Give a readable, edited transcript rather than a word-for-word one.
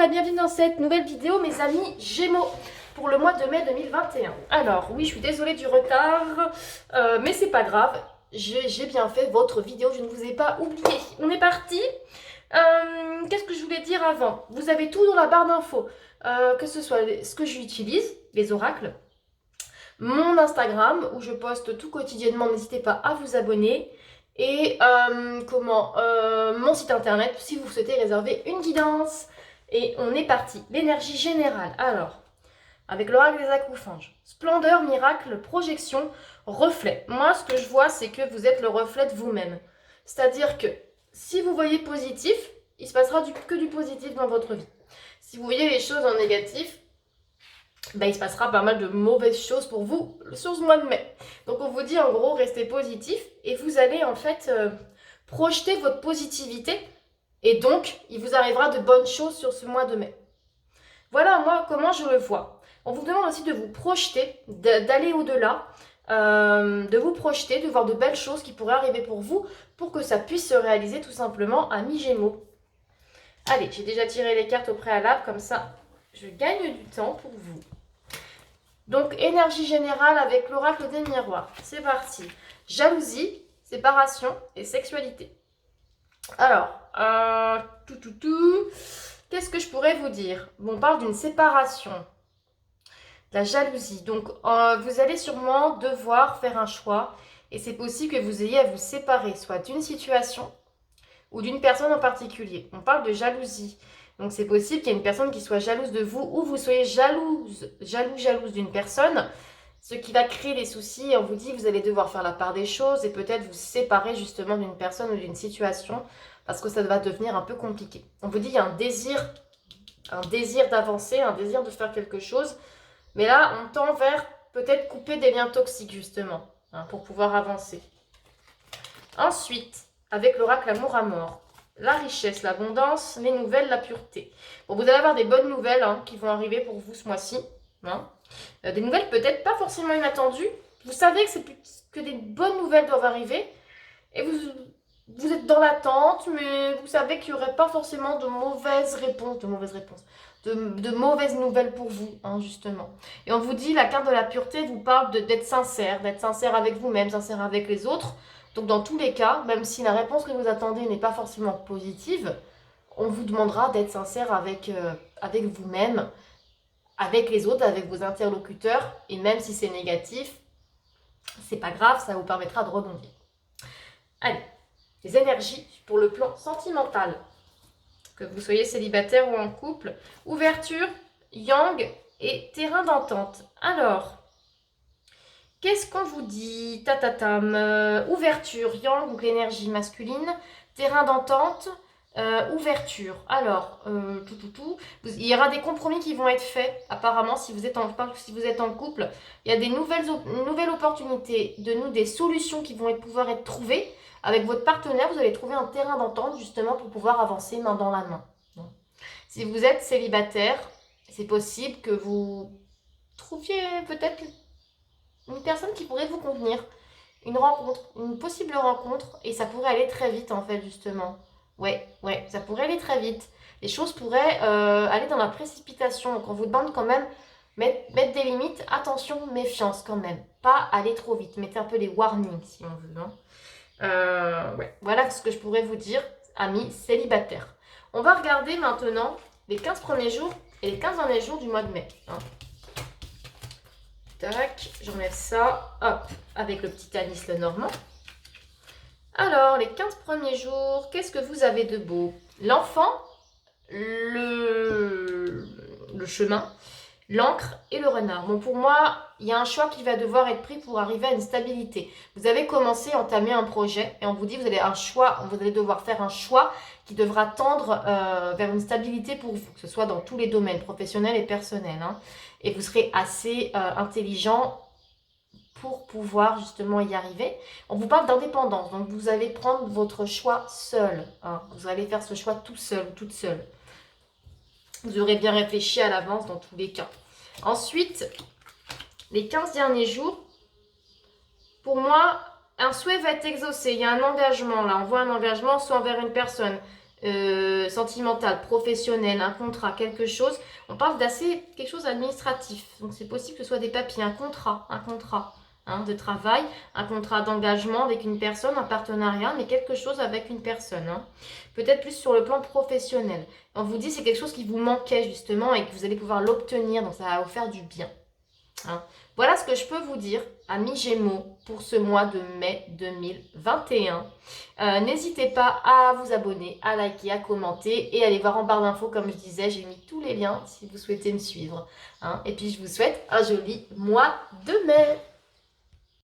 et bienvenue dans cette nouvelle vidéo mes amis Gémeaux pour le mois de mai 2021. Alors oui, je suis désolée du retard, mais c'est pas grave, j'ai bien fait votre vidéo, je ne vous ai pas oublié. On est parti. Qu'est-ce que je voulais dire avant? Vous avez tout dans la barre d'infos, que ce soit ce que j'utilise, les oracles, mon Instagram où je poste tout quotidiennement, n'hésitez pas à vous abonner. Et mon site internet si vous souhaitez réserver une guidance. Et on est parti. L'énergie générale. Alors, avec l'oracle des acouphèges. Splendeur, miracle, projection, reflet. Moi, ce que je vois, c'est que vous êtes le reflet de vous-même. C'est-à-dire que si vous voyez positif, il se passera que du positif dans votre vie. Si vous voyez les choses en négatif, il se passera pas mal de mauvaises choses pour vous sur ce mois de mai. Donc on vous dit en gros, restez positif et vous allez en fait projeter votre positivité et donc il vous arrivera de bonnes choses sur ce mois de mai. Voilà moi comment je le vois. On vous demande aussi de vous projeter, d'aller au-delà, de vous projeter, de voir de belles choses qui pourraient arriver pour vous pour que ça puisse se réaliser tout simplement, amis Gémeaux. Allez, j'ai déjà tiré les cartes au préalable, comme ça je gagne du temps pour vous. Donc, énergie générale avec l'oracle des miroirs. C'est parti. Jalousie, séparation et sexualité. Alors, qu'est-ce que je pourrais vous dire? Bon, on parle d'une séparation. La jalousie. Donc, vous allez sûrement devoir faire un choix. Et c'est possible que vous ayez à vous séparer, soit d'une situation ou d'une personne en particulier. On parle de jalousie. Donc c'est possible qu'il y ait une personne qui soit jalouse de vous ou vous soyez jalouse d'une personne, ce qui va créer des soucis. On vous dit que vous allez devoir faire la part des choses et peut-être vous séparer justement d'une personne ou d'une situation parce que ça va devenir un peu compliqué. On vous dit qu'il y a un désir d'avancer, un désir de faire quelque chose, mais là on tend vers peut-être couper des liens toxiques justement pour pouvoir avancer. Ensuite, avec l'oracle amour à mort. La richesse, l'abondance, les nouvelles, la pureté. Bon, vous allez avoir des bonnes nouvelles qui vont arriver pour vous ce mois-ci. Des nouvelles peut-être pas forcément inattendues. Vous savez que des bonnes nouvelles doivent arriver. Et vous êtes dans l'attente, mais vous savez qu'il n'y aurait pas forcément de mauvaises réponses. De mauvaises nouvelles pour vous, justement. Et on vous dit, la carte de la pureté vous parle d'être sincère avec vous-même, sincère avec les autres. Donc dans tous les cas, même si la réponse que vous attendez n'est pas forcément positive, on vous demandera d'être sincère avec vous-même, avec les autres, avec vos interlocuteurs. Et même si c'est négatif, c'est pas grave, ça vous permettra de rebondir. Allez, les énergies pour le plan sentimental. Que vous soyez célibataire ou en couple. Ouverture, yang et terrain d'entente. Alors, qu'est-ce qu'on vous dit? Ouverture, yang, donc l'énergie masculine. Terrain d'entente, ouverture. Alors, il y aura des compromis qui vont être faits, apparemment, si vous êtes en couple. Il y a des nouvelles opportunités, des solutions qui vont pouvoir être trouvées. Avec votre partenaire, vous allez trouver un terrain d'entente, justement, pour pouvoir avancer main dans la main. Si vous êtes célibataire, c'est possible que vous trouviez peut-être une personne qui pourrait vous convenir, une possible rencontre, et ça pourrait aller très vite en fait justement. Ouais, ça pourrait aller très vite. Les choses pourraient aller dans la précipitation, donc on vous demande quand même mettre des limites, attention, méfiance quand même, pas aller trop vite, mettez un peu les warnings si on veut. Voilà ce que je pourrais vous dire, amis célibataires. On va regarder maintenant les 15 premiers jours et les 15 derniers jours du mois de mai. Tac, j'enlève ça, hop, avec le petit anis le normand. Alors, les 15 premiers jours, qu'est-ce que vous avez de beau? L'enfant, le chemin, l'encre et le renard. Bon, pour moi, il y a un choix qui va devoir être pris pour arriver à une stabilité. Vous avez commencé à entamer un projet et on vous dit vous allez devoir faire un choix qui devra tendre vers une stabilité pour vous, que ce soit dans tous les domaines, professionnels et personnels. Et vous serez assez intelligent pour pouvoir justement y arriver. On vous parle d'indépendance, donc vous allez prendre votre choix seul. Vous allez faire ce choix tout seul ou toute seule. Vous aurez bien réfléchi à l'avance dans tous les cas. Ensuite, les 15 derniers jours, pour moi, un souhait va être exaucé. Il y a un engagement là. On voit un engagement soit envers une personne, sentimental, professionnel, un contrat, quelque chose. On parle quelque chose d'administratif. Donc c'est possible que ce soit des papiers, un contrat, hein, de travail, un contrat d'engagement avec une personne, un partenariat, mais quelque chose avec une personne. Hein. Peut-être plus sur le plan professionnel. On vous dit c'est quelque chose qui vous manquait justement et que vous allez pouvoir l'obtenir, donc ça va vous faire du bien. Hein. Voilà ce que je peux vous dire, amis Gémeaux, pour ce mois de mai 2021. N'hésitez pas à vous abonner, à liker, à commenter et à aller voir en barre d'infos, comme je disais, j'ai mis tous les liens si vous souhaitez me suivre. Hein. Et puis je vous souhaite un joli mois de mai.